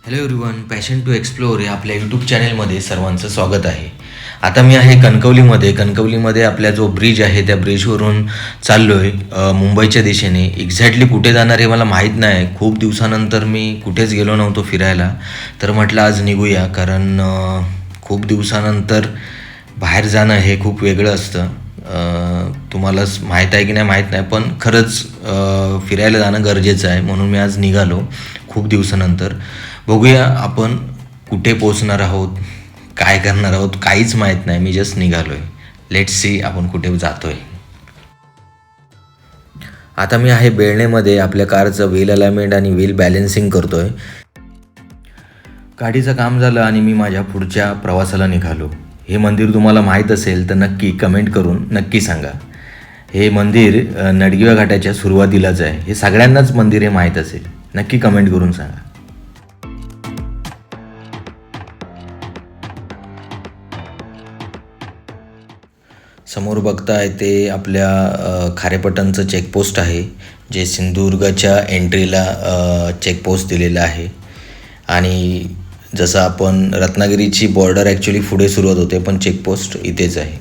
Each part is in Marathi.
Hello everyone, passion to explore या आपल्या यूट्यूब चॅनेलमध्ये सर्वांचं स्वागत आहे. आता मी आहे कणकवलीमध्ये आपला जो ब्रिज आहे त्या ब्रिजवरून चाललो आहे मुंबईच्या दिशेने. एक्झॅक्टली कुठे जाणार हे मला माहीत नाही. खूप दिवसानंतर मी कुठेच गेलो नव्हतो फिरायला, तर म्हटलं आज निघूया. कारण खूप दिवसानंतर बाहेर जाणं हे खूप वेगळं असतं. तुम्हाला माहीत आहे की नाही माहीत नाही, पण खरंच फिरायला जाणं गरजेचं आहे. म्हणून मी आज निघालो खूप दिवसानंतर. बघूया आपण कुठे पोचणार आहोत, काय करणार आहोत, काहीच माहीत नाही. मी जस्ट निघालो आहे. लेट्स सी आपण कुठे जातो आहे. आता मी आहे बेळणेमध्ये. आपल्या कारचं व्हील अलाइनमेंट आणि व्हील बॅलेन्सिंग करतो आहे. गाडीचं काम झालं आणि मी माझ्या पुढच्या प्रवासाला निघालो. हे मंदिर तुम्हाला माहीत असेल तर नक्की कमेंट करून नक्की सांगा. हे मंदिर नडगिवा घाटाच्या सुरुवातीलाच आहे. हे सगळ्यांनाच मंदिर हे माहीत असेल. नक्की कमेंट करून सांगा. समोर बघताय ते आपल्या खारेपटणचं चेकपोस्ट आहे, जे सिंधुदुर्गाच्या एंट्रीला चेकपोस्ट दिलेलं आहे. आणि जसं आपण रत्नागिरीची बॉर्डर ॲक्च्युली पुढे सुरुवात होते, पण चेकपोस्ट इथेच आहे.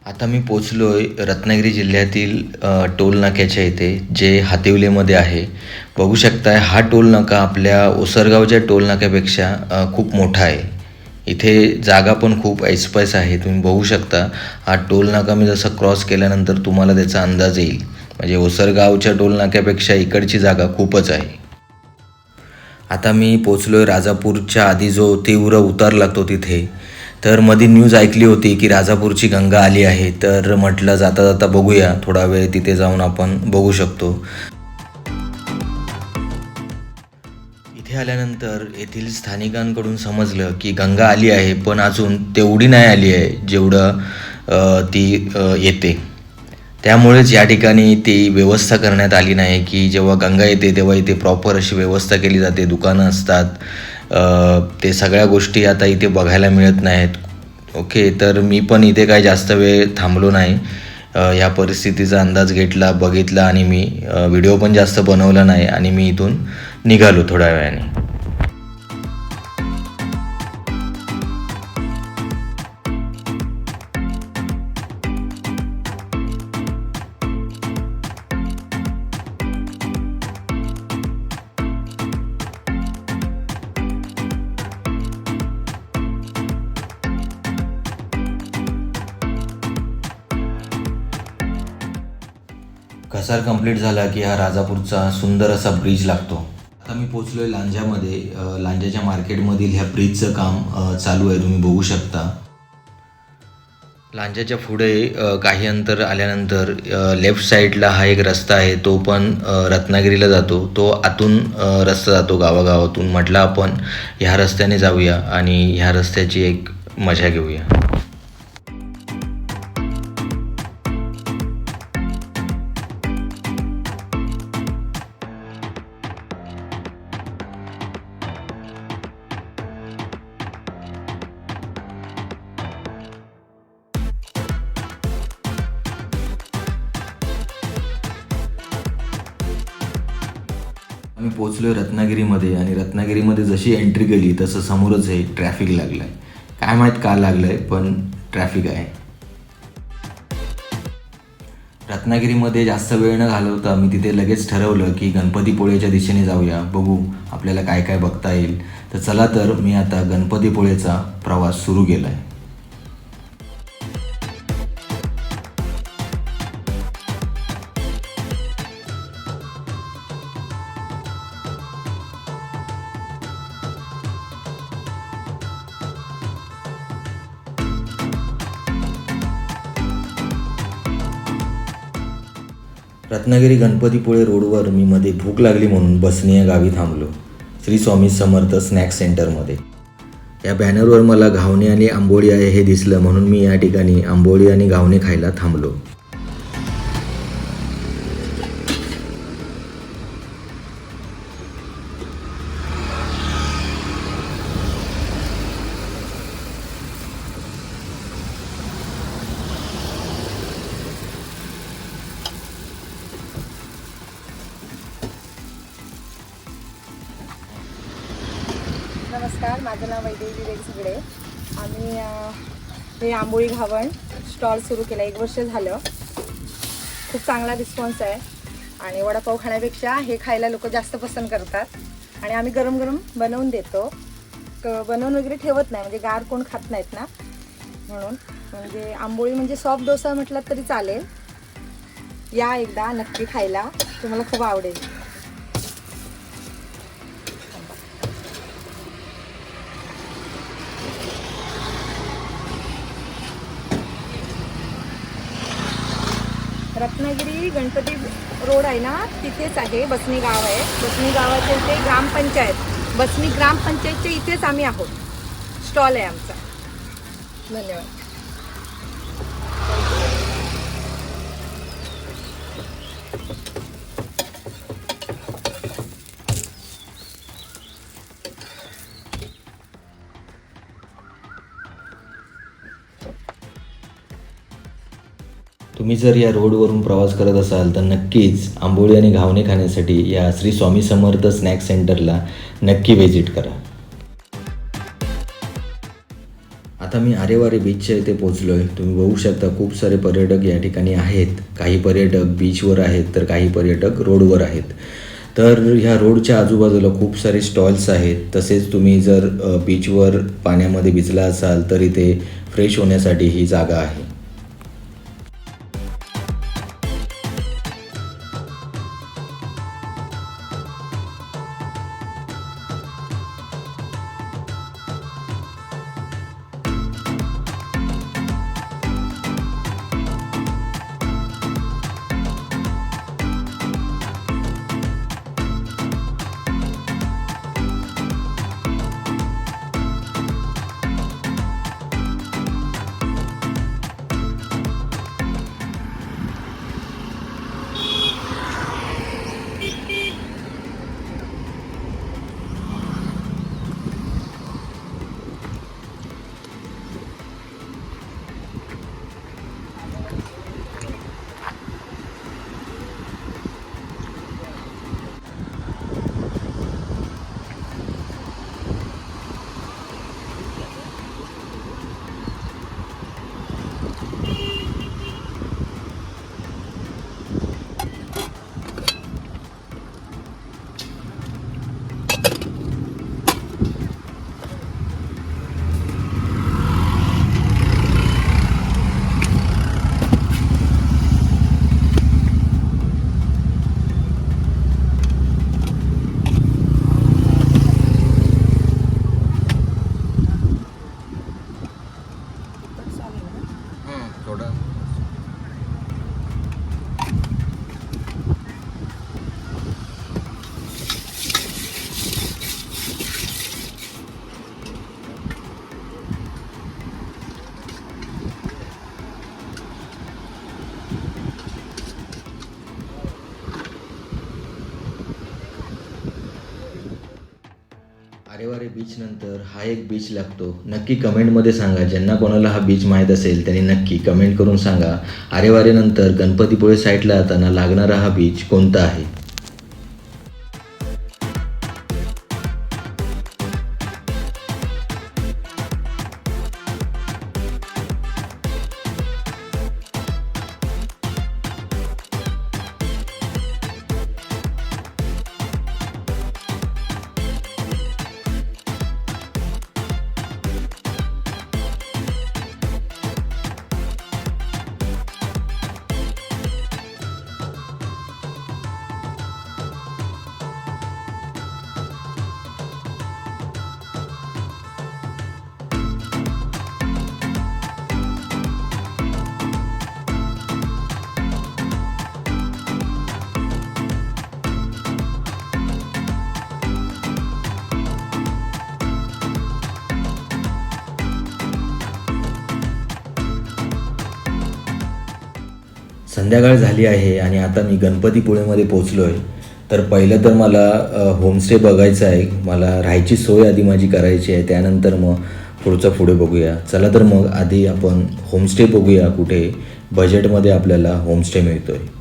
आता मी पोचलो आहे रत्नागिरी जिल्ह्यातील टोल नाक्याच्या इथे, जे हातिवलेमध्ये आहे. बघू शकताय हा टोल नाका आपल्या ओसरगावच्या टोल नाक्यापेक्षा खूप मोठा आहे. इथे जागा पण खूप ऐसपैस आहे. तुम्ही बघू शकता हा टोल नाका मी जसं क्रॉस केल्यानंतर तुम्हाला त्याचा अंदाज येईल. म्हणजे ओसरगावच्या टोल नाक्यापेक्षा इकडची जागा खूपच आहे. आता मी पोचलो आहे राजापूरच्या आधी जो तीव्र उतार लागतो तिथे. तर मध्ये न्यूज ऐकली होती की राजापूरची गंगा आली आहे. तर म्हटलं जाता जाता बघूया, थोडा वेळ तिथे जाऊन आपण बघू शकतो. इथे आल्यानंतर येथील स्थानिकांकडून समजलं की गंगा आली आहे, पण अजून तेवढी नाही आली आहे जेवढं ती येते. त्यामुळेच या ठिकाणी ती व्यवस्था करण्यात आली नाही की जेव्हा गंगा येते तेव्हा इथे प्रॉपर अशी व्यवस्था केली जाते. दुकानं असतात, ते सगळ्या गोष्टी आता इथे बघायला मिळत नाहीत. ओके, तर मी पण इथे काही जास्त वेळ थांबलो नाही. या परिस्थितीचा अंदाज बघितला आणि मी व्हिडिओ पण जास्त बनवला नाही आणि मी इथून निघालो थोड्या वेळाने. कसार कंप्लीट झाला की हा राजापूरचा सुंदर असा ब्रिज लागतो. आता मी पोचलो आहे लांजामध्ये. लांजाच्या मार्केटमधील ह्या ब्रिजचं काम चालू आहे, तुम्ही बघू शकता. लांजाच्या पुढे काही अंतर आल्यानंतर लेफ्ट साईडला हा एक रस्ता आहे, तो पण रत्नागिरीला जातो. तो आतून रस्ता जातो गावागावातून. म्हटलं आपण ह्या रस्त्याने जाऊया आणि ह्या रस्त्याची एक मजा घेऊया. आम्ही पोचलो आहे रत्नागिरीमध्ये आणि रत्नागिरीमध्ये जशी एंट्री केली तसं समोरच आहे ट्रॅफिक लागलं आहे. काय माहीत का लागलं आहे, पण ट्रॅफिक आहे. रत्नागिरीमध्ये जास्त वेळ न घालवता मी तिथे लगेच ठरवलं की गणपतीपुळेच्या दिशेने जाऊया. बघू आपल्याला काय काय बघता येईल. तर चला, तर मी आता गणपतीपुळेचा प्रवास सुरू केला आहे. रत्नागिरी गणपतीपुळे रोडवर मी मध्ये भूक लागली म्हणून बसने या गावी थांबलो, श्री स्वामी समर्थ स्नॅक्स सेंटरमध्ये. या बॅनरवर मला घावणे आणि आंबोळी आहे हे दिसलं, म्हणून मी या ठिकाणी आंबोळी आणि घावणे खायला थांबलो. नमस्कार, माझं नाव वैदेही विवेक झगडे. आम्ही हे आंबोळी घावण स्टॉल सुरू केला 1 वर्ष झालं. खूप चांगला रिस्पॉन्स आहे आणि वडापाव खाण्यापेक्षा हे खायला लोक जास्त पसंत करतात. आणि आम्ही गरम गरम बनवून देतो, बनवून वगैरे ठेवत नाही, म्हणजे गार कोण खात नाहीत ना म्हणून. म्हणजे आंबोळी म्हणजे सॉफ्ट डोसा म्हटलं तरी चालेल. या एकदा नक्की खायला, तुम्हाला खूप आवडेल. रत्नागिरी गणपती रोड आहे ना, तिथेच आहे. बसनी गाव आहे. बसनी गावाचे ते ग्रामपंचायत, बसनी ग्रामपंचायतच्या इथेच आम्ही आहोत. स्टॉल आहे आमचा. धन्यवाद. तुम्ही जर या रोडवरून प्रवास करत असाल तर नक्कीच आंबोळी आणि घावणे खाण्यासाठी या श्री स्वामी समर्थ स्नॅक सेंटरला नक्की व्हिजिट करा. आता मी आरेवारे बीचच्या इथे पोचलो आहे. तुम्ही बघू शकता खूप सारे पर्यटक या ठिकाणी आहेत. काही पर्यटक बीचवर आहेत तर काही पर्यटक रोडवर आहेत. तर ह्या रोडच्या आजूबाजूला खूप सारे स्टॉल्स आहेत. तसेच तुम्ही जर बीचवर पाण्यामध्ये भिजला असाल तर इथे फ्रेश होण्यासाठी ही जागा आहे. आरेवारे बीच नंतर हा एक बीच लागतो. नक्की कमेंटमध्ये सांगा. ज्यांना कोणाला हा बीच माहीत असेल त्यांनी नक्की कमेंट करून सांगा. आरेवारे नंतर गणपतीपुळे साईडला जाताना लागणारा हा बीच कोणता आहे. संध्याकाळ झाली आहे आणि आता मी गणपतीपुळेमध्ये पोचलो आहे. तर पहिलं तर मला होमस्टे बघायचं आहे. मला राहायची सोय आधी माझी करायची आहे, त्यानंतर मग पुढे बघूया. चला तर मग आधी आपण होमस्टे बघूया कुठे बजेटमध्ये आपल्याला होमस्टे मिळतो आहे.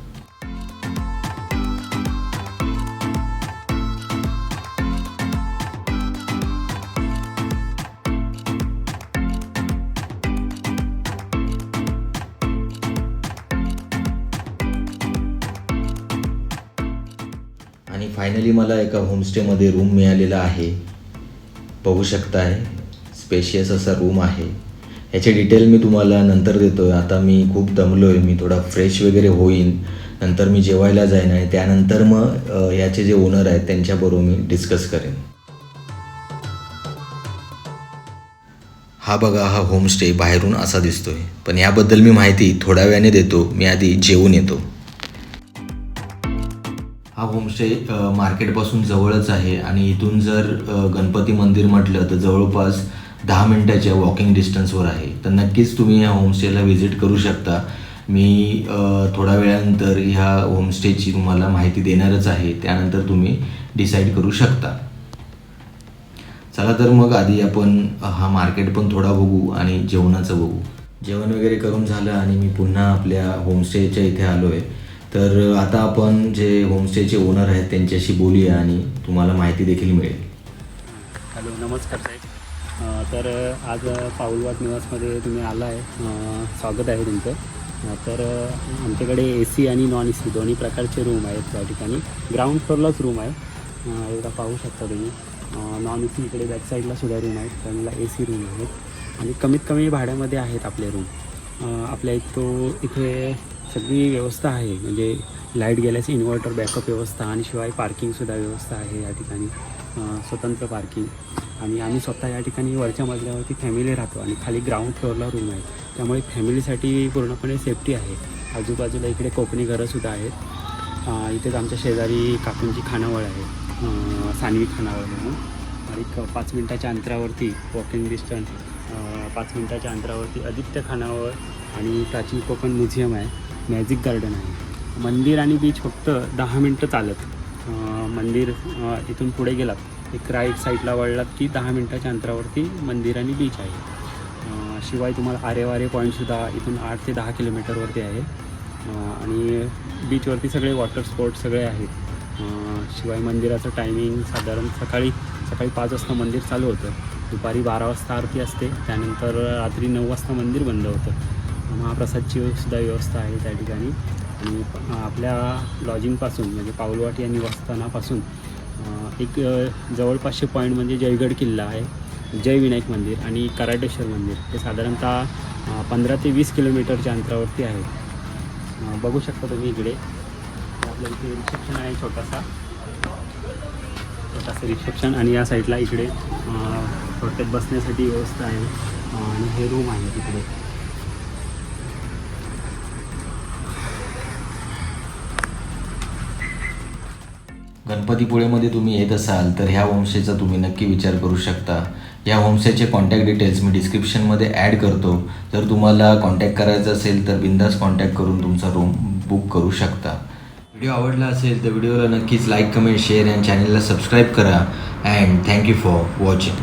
आणि फायनली मला एका होमस्टेमध्ये रूम मिळालेला आहे. बघू शकताय स्पेशियस असा रूम आहे. याचे डिटेल मी तुम्हाला नंतर देतो. आता मी खूप दमलो आहे, मी थोडा फ्रेश वगैरे होईन, नंतर मी जेवायला जाईन आणि त्यानंतर मग याचे जे ओनर आहेत त्यांच्याबरोबर मी डिस्कस करेन. हा बघा, हा होमस्टे बाहेरून असा दिसतोय, पण याबद्दल मी माहिती थोड्या वेळाने देतो. मी आधी जेवून येतो. हा होमस्टे मार्केटपासून जवळच आहे आणि इथून जर गणपती मंदिर म्हटलं तर जवळपास 10 मिनिटाच्या वॉकिंग डिस्टन्सवर आहे. तर नक्कीच तुम्ही ह्या होमस्टेला व्हिजिट करू शकता. मी थोड्या वेळानंतर ह्या होमस्टेची तुम्हाला माहिती देणारच आहे, त्यानंतर तुम्ही डिसाईड करू शकता. चला तर मग आधी आपण हा मार्केट पण थोडा बघू आणि जेवणाचं बघू. जेवण वगैरे करून झालं आणि मी पुन्हा आपल्या होमस्टेच्या इथे आलो आहे. तर आता आपण जे होमस्टेचे ओनर आहेत त्यांच्याशी बोलूया आणि तुम्हाला माहिती देखील मिळेल. हॅलो, नमस्कार साहेब. तर आज पाऊलवाट निवासमध्ये तुम्ही आला आहे, स्वागत आहे तुमचं. तर आमच्याकडे AC आणि नॉन AC दोन्ही प्रकारचे रूम आहेत त्या ठिकाणी. ग्राउंड फ्लोअरलाच रूम आहे, एकदा पाहू शकता तुम्ही. नॉन AC इकडे बॅक साईडला सुद्धा रूम आहेत, त्यांना AC रूम आहेत आणि कमीत कमी भाड्यामध्ये आहेत आपले रूम. आपल्या इथे सगळी व्यवस्था आहे, म्हणजे लाईट गेल्यास इन्व्हर्टर बॅकअप व्यवस्था आणि शिवाय पार्किंगसुद्धा व्यवस्था आहे या ठिकाणी, स्वतंत्र पार्किंग. आणि आम्ही स्वतः या ठिकाणी वरच्या मजल्यावरती फॅमिली राहतो आणि खाली ग्राउंड फ्लोअरला रूम आहे, त्यामुळे फॅमिलीसाठी पूर्णपणे सेफ्टी आहे. आजूबाजूला इकडे कोकणी घरंसुद्धा आहेत. इथेच आमच्या शेजारी काकूंची खानावळ आहे, सानवी खानावळ म्हणून. एक 5 मिनटाच्या अंतरावरती वॉकिंग डिस्टन्स 5 मिनटाच्या अंतरावरती आदित्य खानावळ आणि प्राचीन कोकण म्युझियम आहे, मॅजिक गार्डन आहे. मंदिर आणि बीच फक्त 10 मिनटं चालत. मंदिर इथून पुढे गेलात एक राईट साईडला वळलात की 10 मिनटाच्या अंतरावरती मंदिर आणि बीच आहे. शिवाय तुम्हाला आरेवारे पॉईंटसुद्धा इथून 8 ते 10 किलोमीटरवरती आहे. आणि बीचवरती सगळे वॉटर स्पोर्ट्स सगळे आहेत. शिवाय मंदिराचं टायमिंग साधारण सकाळी 5 वाजता मंदिर चालू होतं, दुपारी 12 वाजता आरती असते, त्यानंतर रात्री 9 वाजता मंदिर बंद होतं. महाप्रसादची सुद्धा व्यवस्था आहे त्या ठिकाणी. आणि आपल्या लॉजिंगपासून म्हणजे पाऊलवाट या निवासस्थानापासून एक जवळपासचे पॉईंट म्हणजे जयगड किल्ला आहे, जय विनायक मंदिर आणि कराटेश्वर मंदिर, हे साधारणतः 15 ते 20 किलोमीटरच्या अंतरावरती आहे. बघू शकता तुम्ही इकडे आपल्या इथे रिसेप्शन आहे, छोटासा रिसेप्शन. आणि या साईडला इकडे थोडक्यात बसण्यासाठी व्यवस्था आहे आणि हे रूम आहे तिकडे. गणपतीपुळेमध्ये तुम्ही येत असाल तर ह्या होमस्टेचा तुम्ही नक्की विचार करू शकता. या होमस्टेचे कॉन्टॅक्ट डिटेल्स मी डिस्क्रिप्शनमध्ये ॲड करतो. जर तुम्हाला कॉन्टॅक्ट करायचा असेल तर बिंदास कॉन्टॅक्ट करून तुमचा रूम बुक करू शकता. व्हिडिओ आवडला असेल तर व्हिडिओला नक्कीच लाईक, कमेंट, शेअर आणि चॅनलला सबस्क्राईब करा. And thank you for watching.